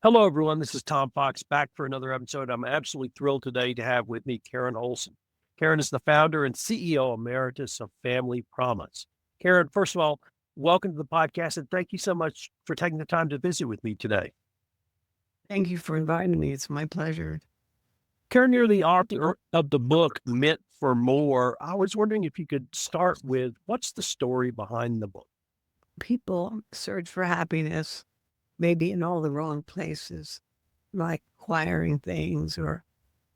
Hello, everyone. This is Tom Fox back for another episode. I'm absolutely thrilled today to have with me Karen Olson. Karen is the founder and CEO Emeritus of Family Promise. Karen, first of all, welcome to the podcast and thank you so much for taking the time to visit with me today. Thank you for inviting me. It's my pleasure. Karen, you're the author of the book Meant for More. I was wondering if you could start with what's the story behind the book? People search for happiness, maybe in all the wrong places, like acquiring things or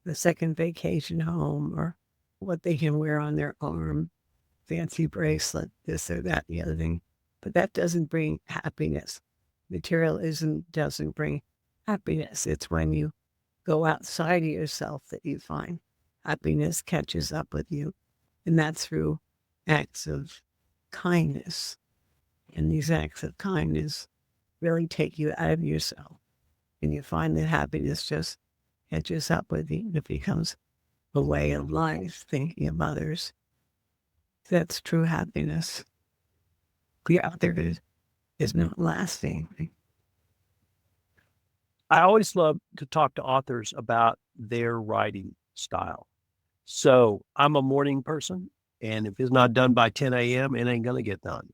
the second vacation home or what they can wear on their arm, fancy bracelet, this or that, the other thing. But that doesn't bring happiness. Materialism doesn't bring happiness. It's when you go outside of yourself that you find happiness catches up with you. And that's through acts of kindness. And these acts of kindness really take you out of yourself. And you find that happiness just catches up with you. It becomes a way of life, thinking of others. That's true happiness. The other is not lasting. I always love to talk to authors about their writing style. So I'm a morning person, and if it's not done by 10 a.m., it ain't going to get done.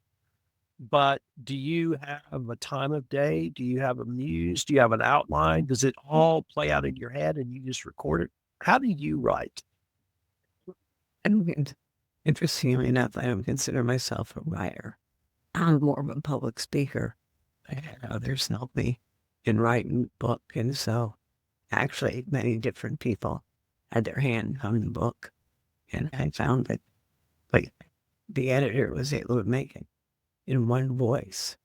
But do you have a time of day? Do you have a muse? Do you have an outline? Does it all play out in your head and you just record it? How do you write? And interestingly enough, I don't consider myself a writer. I'm more of a public speaker. I had others help me in writing the book. And so actually many different people had their hand on the book. And I found that like the editor was able to make it in one voice.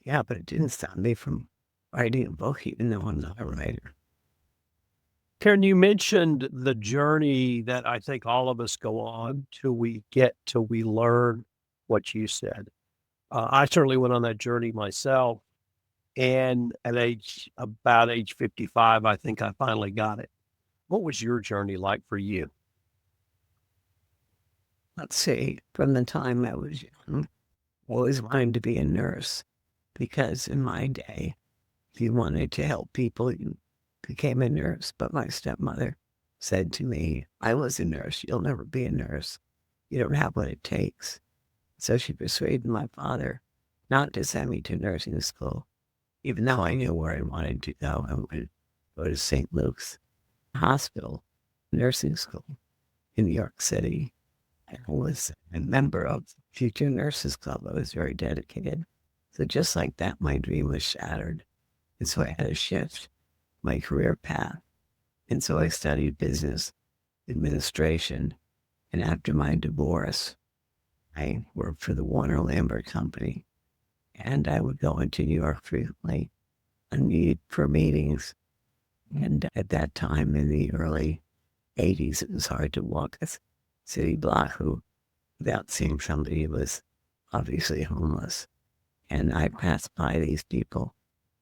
Yeah, but it didn't stop me from writing a book, even though I'm not a writer. Karen, you mentioned the journey that I think all of us go on till we learn what you said. I certainly went on that journey myself. And at about age 55, I think I finally got it. What was your journey like for you? Let's see, from the time I was young, I always wanted to be a nurse because in my day, if you wanted to help people, you became a nurse. But my stepmother said to me, I was a nurse. You'll never be a nurse. You don't have what it takes. So she persuaded my father not to send me to nursing school, even though I knew where I wanted to go. I would go to St. Luke's Hospital nursing school in New York City. I was a member of the Future Nurses Club. I was very dedicated. So just like that, my dream was shattered. And so I had to shift my career path. And so I studied business administration. And after my divorce, I worked for the Warner Lambert Company. And I would go into New York frequently for meetings. And at that time in the early 80s, it was hard to walk a city block without seeing somebody who was obviously homeless. And I passed by these people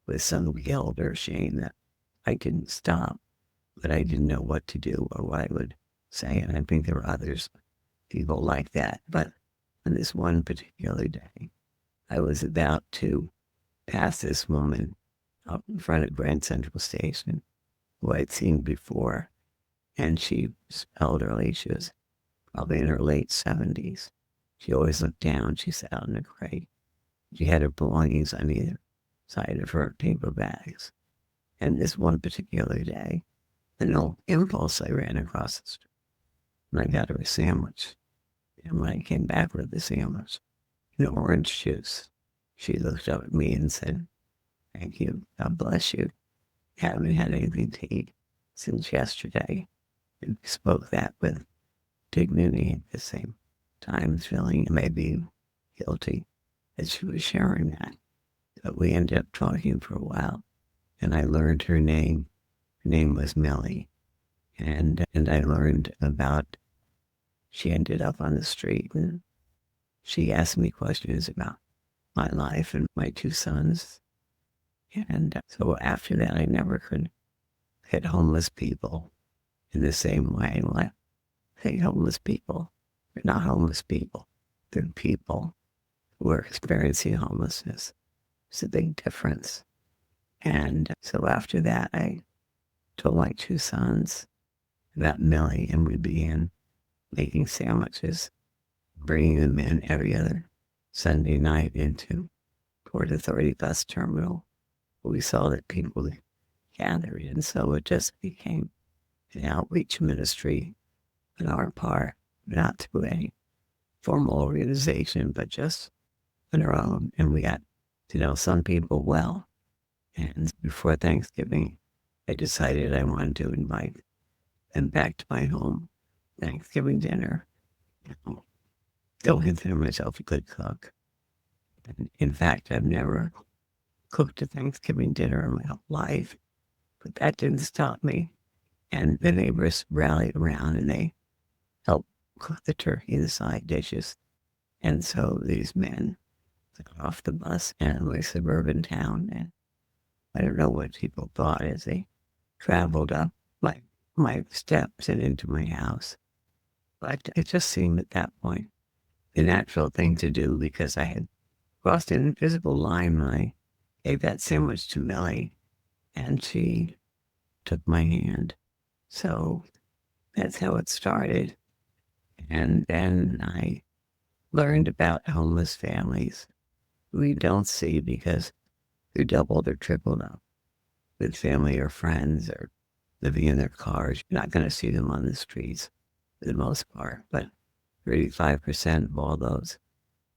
with some guilt or shame that I didn't stop, but I didn't know what to do or what I would say. And I think there were others, people like that. But on this one particular day, I was about to pass this woman out in front of Grand Central Station, who I'd seen before. And she was elderly. She was probably in her late 70s. She always looked down. She sat on a crate. She had her belongings on either side of her paper bags. And this one particular day, an old impulse, I ran across the street. And I got her a sandwich. And when I came back with the sandwich, orange juice, she looked up at me and said, thank you. God bless you. Haven't had anything to eat since yesterday. And we spoke that with dignity at the same time, feeling maybe guilty that she was sharing that. But we ended up talking for a while, and I learned her name. Her name was Millie. And I learned about, she ended up on the street, and she asked me questions about my life and my two sons. And so after that, I never could hit homeless people in the same way. Like, hey, homeless people, they're not homeless people. They're people who are experiencing homelessness. It's a big difference. And so after that, I told my two sons about Millie, and we began making sandwiches, bringing them in every other Sunday night into Port Authority bus terminal. We saw that people gathered, and so it just became an outreach ministry on our part, not through any formal organization, but just on our own. And we got to know some people well. And before Thanksgiving, I decided I wanted to invite them back to my home Thanksgiving dinner. Don't consider myself a good cook. And in fact, I've never cooked a Thanksgiving dinner in my whole life, but that didn't stop me. And the neighbors rallied around and they helped cook the turkey, the side dishes. And so these men got off the bus in my suburban town, and I don't know what people thought as they traveled up my steps and into my house. But it just seemed at that point the natural thing to do, because I had crossed an invisible line when I gave that sandwich to Millie, and she took my hand. So that's how it started. And then I learned about homeless families we don't see because they're doubled or tripled up with family or friends or living in their cars. You're not going to see them on the streets for the most part, but 35% of all those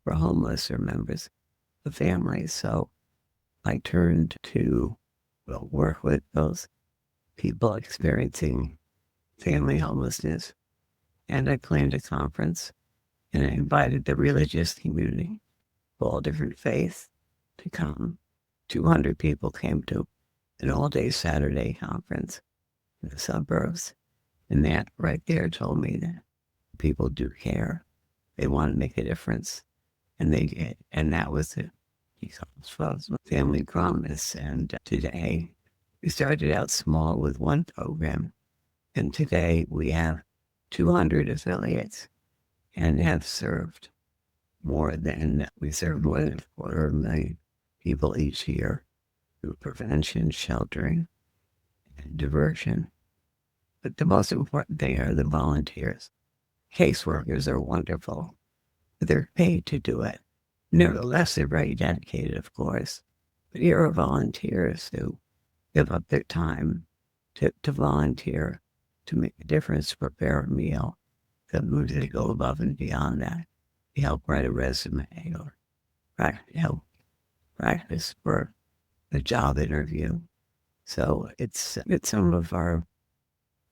were homeless or members of families. So I turned to work with those people experiencing family homelessness. And I planned a conference, and I invited the religious community of all different faiths to come. 200 people came to an all-day Saturday conference in the suburbs. And that right there told me that people do care. They want to make a difference. And they did. And that was the family promise. And today, we started out small with one program. And today we have 200 affiliates and have served more than 250,000 people each year through prevention, sheltering, and diversion. But the most important thing are the volunteers. Caseworkers are wonderful, but they're paid to do it. Nevertheless, they're very dedicated, of course. But here are volunteers who give up their time to volunteer, to make a difference, to prepare a meal, to go above and beyond that. To help write a resume or help practice for a job interview. So it's some of our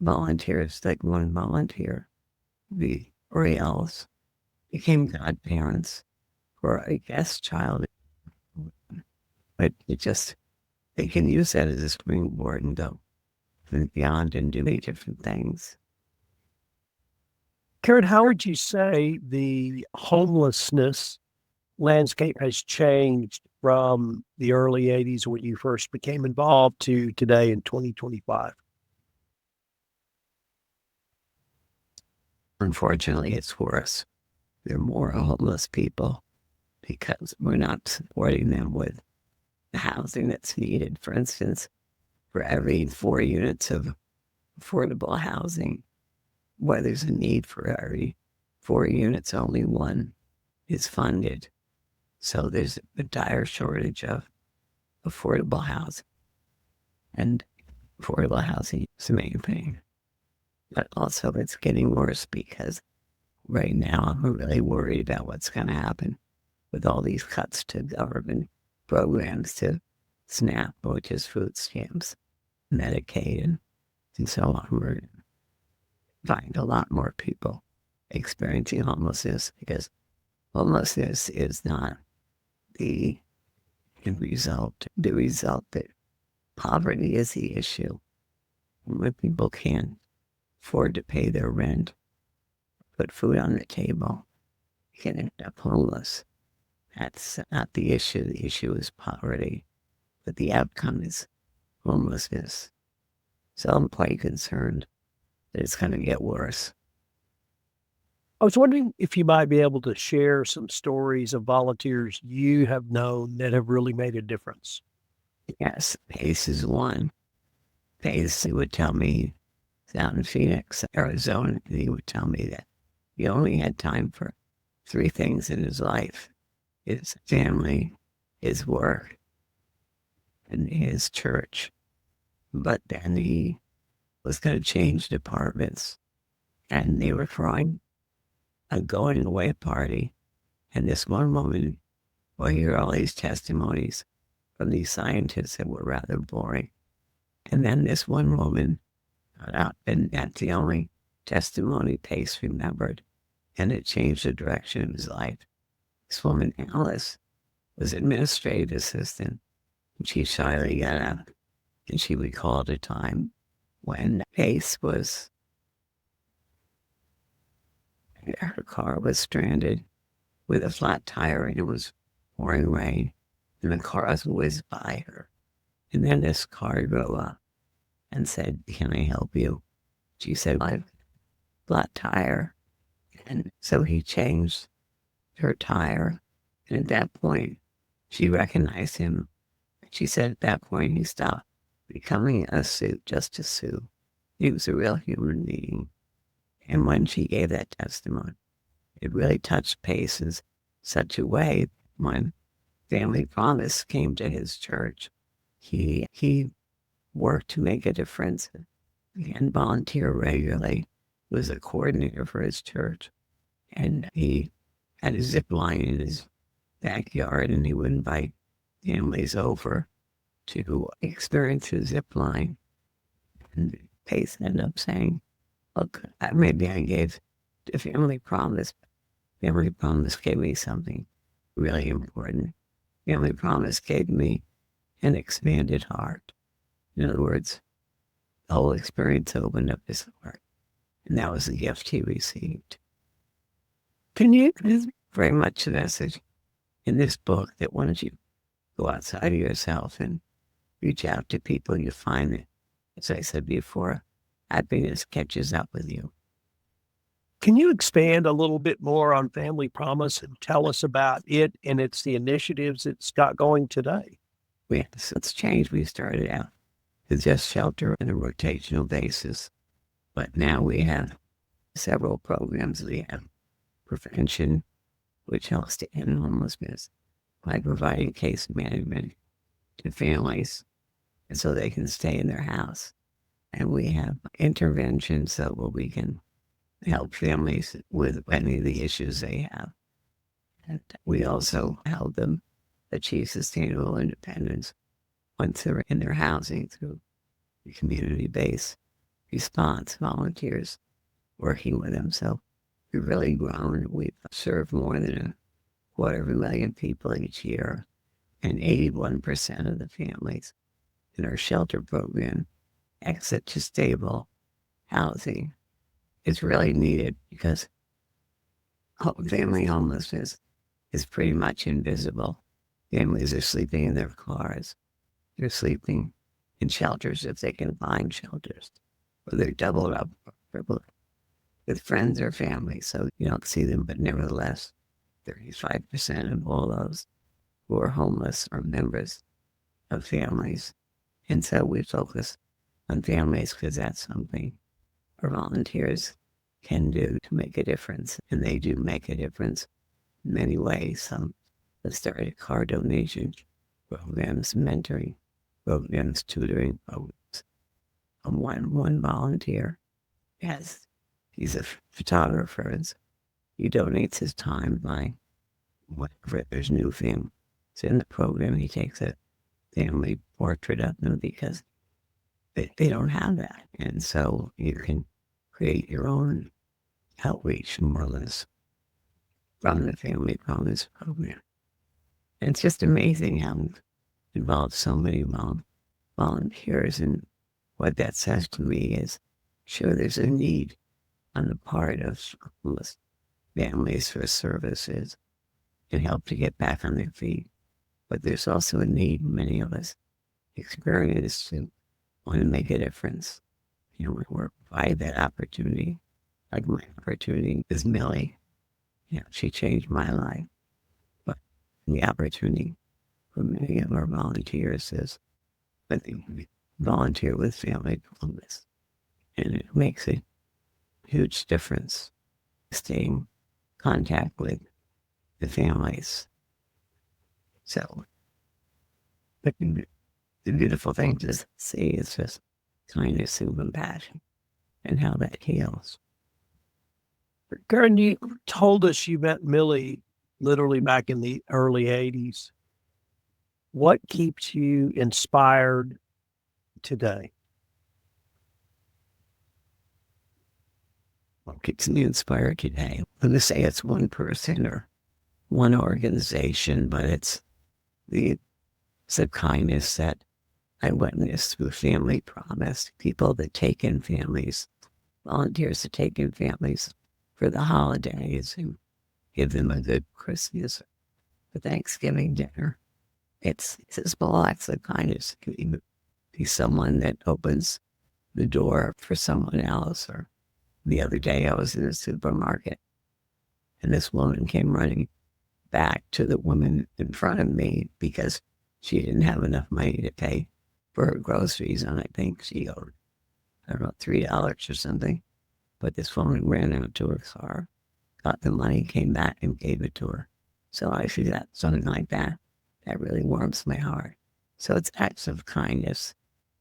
volunteers, like one volunteer, the Oriels, became godparents for a guest child. But they can use that as a springboard and go beyond and do many different things. Karen, how would you say the homelessness landscape has changed from the early 80s when you first became involved to today in 2025? Unfortunately, it's worse. There are more homeless people because we're not supporting them with the housing that's needed. For instance, for every 4 units of affordable housing, where there's a need for every 4 units, only one is funded. So there's a dire shortage of affordable housing. And affordable housing is the main thing. But also it's getting worse because right now I'm really worried about what's going to happen with all these cuts to government programs, to SNAP, which is food stamps, Medicaid, and so on. We're going to find a lot more people experiencing homelessness because homelessness is not the result that poverty is the issue. When people can't afford to pay their rent, put food on the table, you can end up homeless. That's not the issue. The issue is poverty, but the outcome is homelessness. So I'm quite concerned that it's going to get worse. I was wondering if you might be able to share some stories of volunteers you have known that have really made a difference. Yes, PACE is one. PACE, he would tell me, down in Phoenix, Arizona, he would tell me that he only had time for three things in his life: his family, his work, and his church. But then he was going to change departments, and they were throwing a going away party. And this one woman will hear all these testimonies from these scientists that were rather boring. And then this one woman got out, and that's the only testimony Pace remembered, and it changed the direction of his life. This woman, Alice, was administrative assistant. She shyly got up, and she recalled a time when Pace was, her car was stranded with a flat tire, and it was pouring rain, and the cars whizzed by her. And then this car drove up and said, "Can I help you?" She said, "I have a flat tire." And so he changed her tire. And at that point, she recognized him. She said at that point, he stopped becoming a Sue, just a Sue. He was a real human being. And when she gave that testimony, it really touched Pace in such a way. When Family Promise came to his church, he worked to make a difference and volunteer regularly. He was a coordinator for his church. And he had a zip line in his backyard, and he would invite families over to experience his zip line. And Pace ended up saying, "Look, maybe I gave the Family Promise. Family Promise gave me something really important. Family Promise gave me an expanded heart." In other words, the whole experience opened up his heart. And that was the gift he received. Can you? There's very much a message in this book that once you go outside of yourself and reach out to people, you find that, as I said before, happiness catches up with you. Can you expand a little bit more on Family Promise and tell us about it and the initiatives it's got going today? It's changed. We started out with just shelter on a rotational basis, but now we have several programs. We have prevention, which helps to end homelessness by providing case management to families and so they can stay in their house. And we have intervention so that we can help families with any of the issues they have. And we also help them achieve sustainable independence once they're in their housing through the community-based response volunteers working with them. So we've really grown. We've served more than 250,000 people each year, and 81% of the families in our shelter program exit to stable housing. It's really needed because family homelessness is pretty much invisible. Families are sleeping in their cars. They're sleeping in shelters if they can find shelters, or they're doubled up with friends or family, so you don't see them. But nevertheless, 35% of all those who are homeless are members of families. And so we focus on families because that's something our volunteers can do to make a difference. And they do make a difference in many ways. Some have started car donation programs, mentoring programs, tutoring programs. One volunteer he's a photographer, and so he donates his time by whenever there's new film. So in the program, he takes a family portrait of them because they don't have that. And so you can create your own outreach, more or less, from the Family Promise program. And it's just amazing how it involves so many volunteers. And what that says to me is, sure, there's a need on the part of homeless families for services and help to get back on their feet. But there's also a need many of us experience to want to make a difference. We provide that opportunity. Like my opportunity is Millie. She changed my life. But the opportunity for many of our volunteers is but they volunteer with family homeless. And it makes a huge difference staying in contact with the families. So the beautiful thing to see is just kindness and compassion and how that heals. Karen, you told us you met Millie literally back in the early 80s. What keeps you inspired today? What keeps me inspired today? I'm going to say it's one person or one organization, but it's the kindness that I witnessed through Family Promise, people that take in families, volunteers that take in families for the holidays and give them a good Christmas or Thanksgiving dinner. It's small acts of kindness. It can be someone that opens the door for someone else. Or the other day I was in a supermarket and this woman came running back to the woman in front of me because she didn't have enough money to pay for her groceries. And I think she owed, I don't know, $3 or something. But this woman ran out to her car, got the money, came back and gave it to her. So I feel that something like that really warms my heart. So it's acts of kindness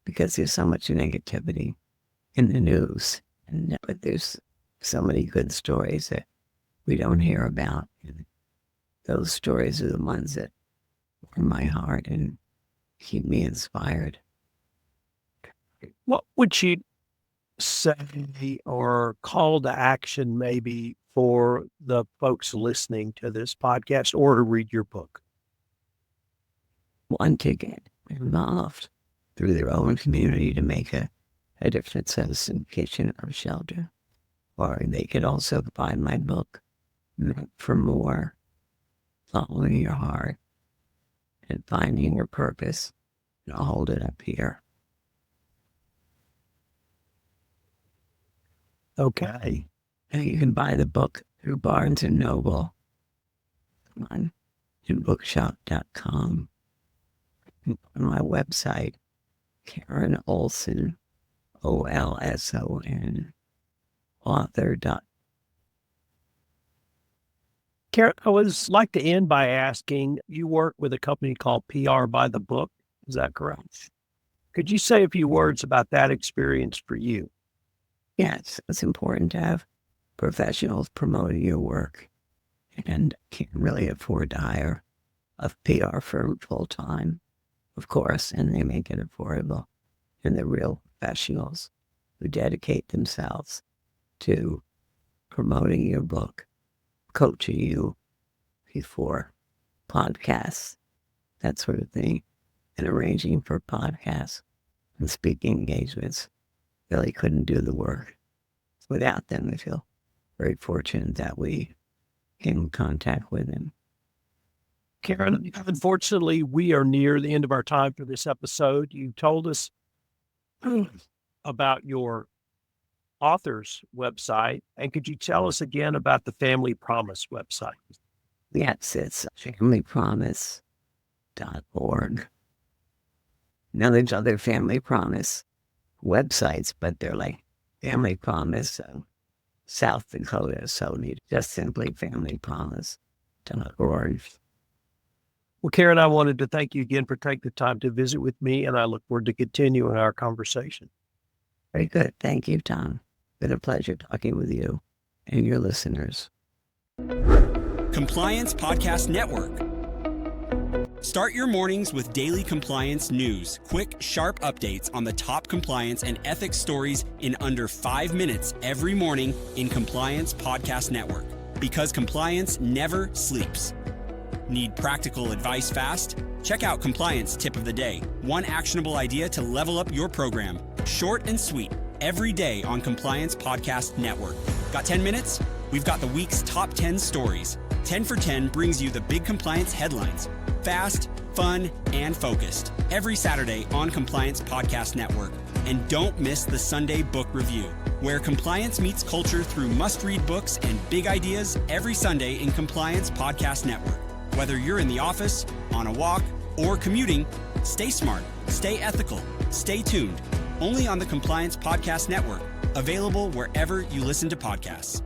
because there's so much negativity in the news. But there's so many good stories that we don't hear about. And those stories are the ones that warm my heart and keep me inspired. What would you say or call to action maybe for the folks listening to this podcast or to read your book? One, to get involved through their own community to make a difference as in kitchen or shelter. Or they could also buy my book, For More, Following Your Heart, and Finding Your Purpose. And I'll hold it up here. Okay. And you can buy the book through Barnes & Noble on bookshop.com. On my website, Karen Olson, Olson, author. Karen, I would like to end by asking, you work with a company called PR by the Book. Is that correct? Could you say a few words about that experience for you? Yes, it's important to have professionals promoting your work, and can't really afford to hire a PR firm full time, of course, and they make it affordable. And they're real professionals who dedicate themselves to promoting your book, coaching you before podcasts, that sort of thing, and arranging for podcasts and speaking engagements. Really couldn't do the work without them. I feel very fortunate that we came in contact with them. Karen, unfortunately, we are near the end of our time for this episode. You told us about your author's website, and could you tell us again about the Family Promise website? Yes, it's familypromise.org. Now there's other Family Promise websites, but they're like Family Promise South Dakota, so just simply familypromise.org. Well, Karen, I wanted to thank you again for taking the time to visit with me, and I look forward to continuing our conversation. Very good. Thank you, Tom. Been a pleasure talking with you and your listeners. Compliance Podcast Network. Start your mornings with daily compliance news, quick, sharp updates on the top compliance and ethics stories in under 5 minutes every morning in Compliance Podcast Network. Because compliance never sleeps. Need practical advice fast? Check out Compliance Tip of the Day. One actionable idea to level up your program. Short and sweet. Every day on Compliance Podcast Network. Got 10 minutes? We've got the week's top 10 stories. 10 for 10 brings you the big compliance headlines. Fast, fun, and focused. Every Saturday on Compliance Podcast Network. And don't miss the Sunday Book Review, where compliance meets culture through must-read books and big ideas every Sunday in Compliance Podcast Network. Whether you're in the office, on a walk, or commuting, Stay smart, stay ethical, stay tuned. Only on the Compliance Podcast Network. Available wherever you listen to podcasts.